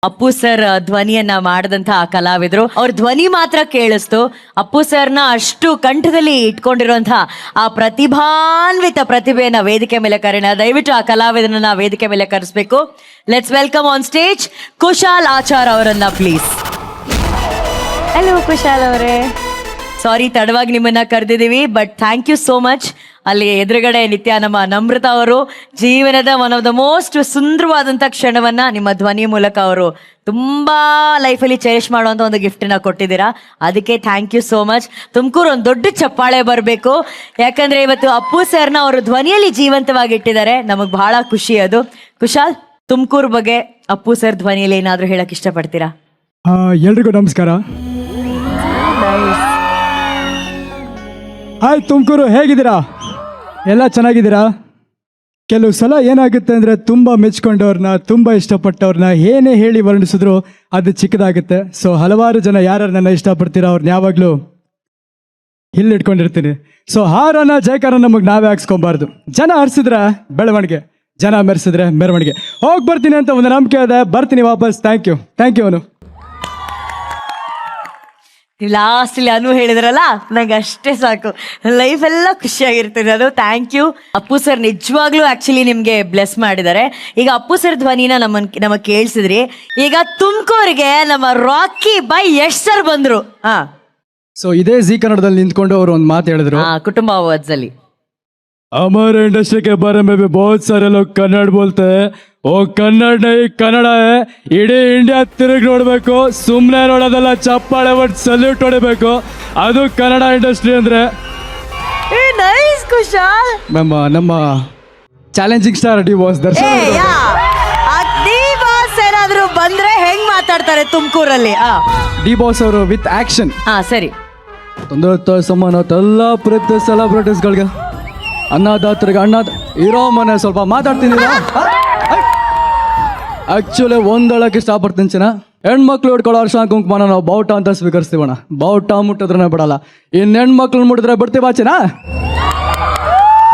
Appu sir ಧ್ವನಿಯನ್ನ ಮಾಡಿದಂತಹ ಕಲಾವಿದರು. ಅವ್ರ ಧ್ವನಿ ಮಾತ್ರ ಕೇಳಿಸ್ತು. ಅಪ್ಪು ಸರ್ನ ಅಷ್ಟು ಕಂಠದಲ್ಲಿ ಇಟ್ಕೊಂಡಿರುವಂತಹ ಆ ಪ್ರತಿಭಾನ್ವಿತ ಪ್ರತಿಭೆಯನ್ನ ವೇದಿಕೆ ಮೇಲೆ ಕರೆಯೋಣ. ದಯವಿಟ್ಟು ಆ ಕಲಾವಿದರನ್ನ ವೇದಿಕೆ ಮೇಲೆ ಕರೆಸ್ಬೇಕು. Let's welcome on stage Kushal Achar ಅವರನ್ನ ಪ್ಲೀಸ್. ಹಲೋ ಕುಶಾಲ್ ಅವರೇ, ಸಾರಿ ತಡವಾಗಿ ನಿಮ್ಮನ್ನ ಕರೆದಿದ್ದೀವಿ, but thank you so much. ಅಲ್ಲಿ ಎದುರುಗಡೆ ನಿತ್ಯ ನಮ್ಮ ನಮ್ರತಾ ಅವರು ಜೀವನದ ಒನ್ ಆಫ್ ದ ಮೋಸ್ಟ್ ಸುಂದರವಾದಂಥ ಕ್ಷಣವನ್ನ ನಿಮ್ಮ ಧ್ವನಿ ಮೂಲಕ ಅವರು ತುಂಬಾ ಲೈಫಲ್ಲಿ ಚೆರಿಶ್ ಮಾಡುವಂತ ಒಂದು ಗಿಫ್ಟನ್ನ ಕೊಟ್ಟಿದ್ದೀರಾ. ಅದಕ್ಕೆ thank you so much. Tumakuru ಒಂದು ದೊಡ್ಡ ಚಪ್ಪಾಳೆ ಬರಬೇಕು, ಯಾಕಂದ್ರೆ ಇವತ್ತು ಅಪ್ಪು ಸರ್ನ ಅವರು ಧ್ವನಿಯಲ್ಲಿ ಜೀವಂತವಾಗಿ ಇಟ್ಟಿದ್ದಾರೆ. ನಮಗೆ ಬಹಳ ಖುಷಿ ಅದು. ಕುಶಾಲ್, ತುಮಕೂರು ಬಗ್ಗೆ ಅಪ್ಪು ಸರ್ ಧ್ವನಿಯಲ್ಲಿ ಏನಾದರೂ ಹೇಳಕ್ ಇಷ್ಟಪಡ್ತೀರಾ? ಎಲ್ರಿಗೂ ನಮಸ್ಕಾರ. ಹಾಯ್ ತುಮಕೂರು, ಹೇಗಿದ್ದೀರಾ? ಎಲ್ಲ ಚೆನ್ನಾಗಿದ್ದೀರಾ? ಕೆಲವು ಸಲ ಏನಾಗುತ್ತೆ ಅಂದರೆ ತುಂಬ ಮೆಚ್ಕೊಂಡವ್ರನ್ನ, ತುಂಬ ಇಷ್ಟಪಟ್ಟವ್ರನ್ನ ಏನೇ ಹೇಳಿ ವರ್ಣಿಸಿದ್ರು ಅದು ಚಿಕ್ಕದಾಗುತ್ತೆ. ಸೊ ಹಲವಾರು ಜನ ಯಾರು ನನ್ನ ಇಷ್ಟಪಡ್ತೀರಾ ಅವ್ರನ್ನ ಯಾವಾಗಲೂ ಇಲ್ಲಿಟ್ಕೊಂಡಿರ್ತೀನಿ. ಸೊ ಹಾರನ ಜಯಕಾರ ನಮಗೆ ನಾವೇ ಹಾಕ್ಸ್ಕೊಬಾರ್ದು. ಜನ ಹರಿಸಿದ್ರೆ ಬೆಳವಣಿಗೆ, ಜನ ಮೆರೆಸಿದ್ರೆ ಮೆರವಣಿಗೆ. ಹೋಗಿ ಬರ್ತೀನಿ ಅಂತ ಒಂದು ನಂಬಿಕೆ ಇದೆ, ಬರ್ತೀನಿ ವಾಪಸ್. ಥ್ಯಾಂಕ್ ಯು ಅವನು. ಲಾಸ್ಟ್ ಇಲ್ಲಿ ಅನು ಹೇಳಿದ್ರಲ್ಲ, ನಂಗೆ ಅಷ್ಟೇ ಸಾಕು. ಲೈಫ್ ಎಲ್ಲ ಖುಷಿಯಾಗಿರ್ತದೆ ಅದು. Thank you. ಅಪ್ಪು ಸರ್ ನಿಜವಾಗ್ಲೂ ಆಕ್ಚುಲಿ ನಿಮ್ಗೆ ಬ್ಲೆಸ್ ಮಾಡಿದ್ದಾರೆ. ಈಗ ಅಪ್ಪು ಸರ್ ಧ್ವನಿನ ನಮಗೆ ಕೇಳಿಸಿದ್ರಿ. ಈಗ ತುಮಕೂರಿಗೆ ನಮ್ಮ ರಾಕಿ ಬಾಯ್ ಯಶ್ ಸರ್ ಬಂದ್ರು. ಸೊ ಇದೇ ಜಿ ಕನ್ನಡದಲ್ಲಿ ನಿಂತ್ಕೊಂಡು ಅವರು ಒಂದು ಮಾತು ಹೇಳಿದ್ರು. ಕುಟುಂಬ ಅವಾಜಲ್ಲಿ हमारे इंडस्ट्री के बारे में भी बहुत सारे लोग कन्नड़ बोलते हैं. वो कन्नड़ नहीं, कन्नड़ है. इडೀ ಇಂಡಿಯಾ ತಿರುಗಿ ನೋಡ್ಬೇಕು, ಸುಮ್ಮನೆ ನೋಡೋದಲ್ಲ, ಚಪ್ಪಾಳೆ ಒಟ್ಟು ಸಲ್ಯೂಟ್ ಹೊಡಿಬೇಕು. ಅದು ಕನ್ನಡ ಇಂಡಸ್ಟ್ರಿ ಅಂದ್ರೆ. ನೈಸ್ ಕುಶಾಲ್. ನಮ್ಮ challenging star D boss Darshan ಏನಾದ್ರು ಬಂದ್ರೆ ಹೆಂಗ್ ಮಾತಾಡ್ತಾರೆ ತುಮಕೂರಲ್ಲಿ? ಡಿ ಬಾಸ್ ಅವರು ವಿತ್ ಆಕ್ಷನ್. ಸರಿ. ತೊಂದರೆ ಸಮಾನ ಎಲ್ಲ ಪ್ರತಿ ಸೆಲೆಬ್ರಿಟೀಸ್ಗಳಿಗೆ, ಅನ್ನದಾತರಿಗೆ ಅನ್ನ ಇರೋ ಮನೆ ಸ್ವಲ್ಪ ಮಾತಾಡ್ತೀನಿ. ಆಕ್ಚುಲಿ ಒಂದೊಳಕ್ಕೆ ಇಷ್ಟಪಡ್ತೀನಿ ಚೆನ್ನ. ಹೆಣ್ಮಕ್ಳು ಹಿಡ್ಕೊಳ್ಳೋ ಅರ್ಶನ ಕುಂಕುಮನ ನಾವು ಬಾವುಟ ಅಂತ ಸ್ವೀಕರಿಸ್ತೀವಣ್ಣ. ಬಾವುಟ ಮುಟ್ಟಿದ್ರೆ ಬಿಡಲ್ಲ, ಇನ್ನು ಹೆಣ್ಮಕ್ಳು ಮುಟ್ಟಿದ್ರೆ ಬಿಡ್ತೀವಿ ಆಚೆನಾ.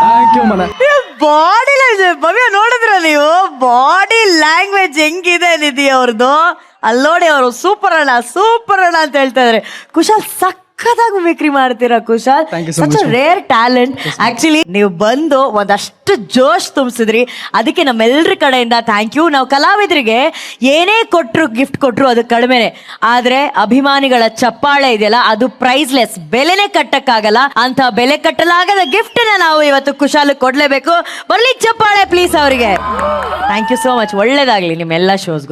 ಥ್ಯಾಂಕ್ ಯು ಮನೆ. ಬಾಡಿ ಭವ್ಯ ನೋಡಿದ್ರ ನೀವು? ಬಾಡಿ ಲ್ಯಾಂಗ್ವೇಜ್ ಹೆಂಗಿದೆ ನಿಧಿ ಅವ್ರದ್ದು. ಅಲ್ಲಿ ನೋಡಿ, ಅವರು ಸೂಪರ್ ಅಣ್ಣ ಅಂತ ಹೇಳ್ತಾ ಇದಾರೆ. ಕುಶಾಲ್ ಸಖತ್ತಾಗಿ ಬಿಕ್ರಿ ಮಾಡ್ತೀರಾ Kushal. Such rare talent. Actually ನೀವು ಬಂದು ಒಂದಷ್ಟು ಜೋಶ್ ತುಂಬಿಸಿದ್ರಿ, ಅದಕ್ಕೆ ನಮ್ಮೆಲ್ಲರ ಕಡೆಯಿಂದ ಥ್ಯಾಂಕ್ ಯು. ನಾವು ಕಲಾವಿದರಿಗೆ ಏನೇ ಕೊಟ್ರು, ಗಿಫ್ಟ್ ಕೊಟ್ರು ಅದು ಕಡಿಮೆನೆ, ಆದ್ರೆ ಅಭಿಮಾನಿಗಳ ಚಪ್ಪಾಳೆ ಇದೆಯಲ್ಲ ಅದು ಪ್ರೈಸ್ಲೆಸ್, ಬೆಲೆನೆ ಕಟ್ಟಕ್ಕಾಗಲ್ಲ. ಅಂತ ಬೆಲೆ ಕಟ್ಟಲಾಗದ ಗಿಫ್ಟ್ ನಾವು ಇವತ್ತು ಕುಶಾಲ್ ಕೊಡ್ಲೇಬೇಕು. ಬರ್ಲಿ ಚಪ್ಪಾಳೆ ಪ್ಲೀಸ್ ಅವರಿಗೆ. Thank you so much. ಒಳ್ಳೇದಾಗ್ಲಿ ನಿಮ್ಮೆಲ್ಲ ಶೋಸ್ಗೂ.